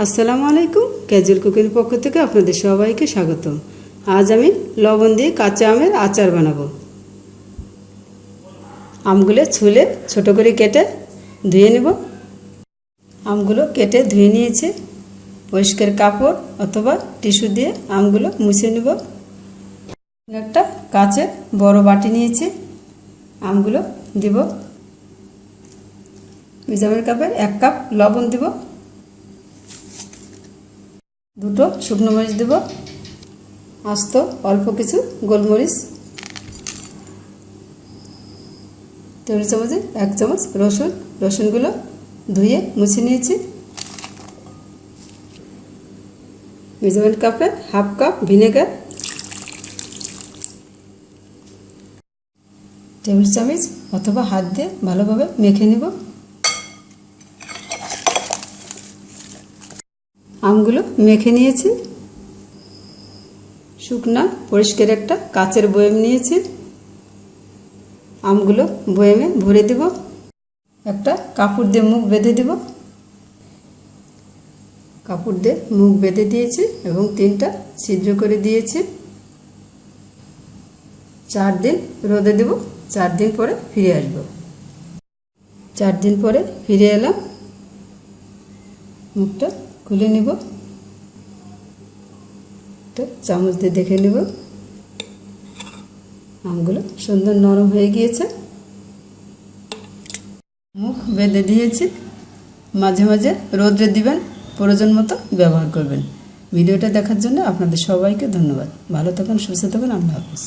আসসালামু আলাইকুম। Casual cooking পক্ষ থেকে আপনাদের সবাইকে স্বাগতম। আজ আমি লবণ দিয়ে কাঁচা আমের আচার বানাবো। আমগুলো ছুলে ছোট করে কেটে ধুয়ে নেব। আমগুলো কেটে ধুয়ে নিয়েছি। পরিষ্কার কাপড় অথবা টিস্যু দিয়ে আমগুলো মুছে নেব। একটা কাচের বড় বাটি নিয়েছি, আমগুলো দিব। মেজারমেন্ট কাপের 1 কাপ লবণ দিব, 2টো শুকনো মরিচ দেব, আস্ত অল্প কিছু গোলমরিচ, টেবিল চামচে 1 চামচ রসুন। রসুনগুলো ধুয়ে মুছে নিয়েছি। মেজারমেন্ট কাপে 1/2 কাপ ভিনেগার, টেবিল চামচ অথবা হাত দিয়ে ভালোভাবে মেখে নেব। আমগুলো মেখে নিয়েছি। শুকনা পরিষ্কার একটা কাচের বয়াম নিয়েছি, আমগুলো বয়ামে ভরে দেব। একটা কাপড় দিয়ে মুখ বেঁধে দেব। কাপড় দিয়ে মুখ বেঁধে দিয়েছি এবং 3টা ছিদ্র করে দিয়েছি। 4 দিন রোদে দেব। 4 দিন পরে ফিরে আসব। 4 দিন পরে ফিরে এলাম। মুখটা খুলে নেব, তো চামচ দিয়ে দেখে নেব। আমগুলো সুন্দর নরম হয়ে গিয়েছে। মুখ বেঁধে দিয়েছি। মাঝে মাঝে রোদে দিবেন, প্রয়োজন মতো ব্যবহার করবেন। ভিডিওটা দেখার জন্য আপনাদের সবাইকে ধন্যবাদ। ভালো থাকুন, সুস্থ থাকুন। আল্লাহ হাফেজ।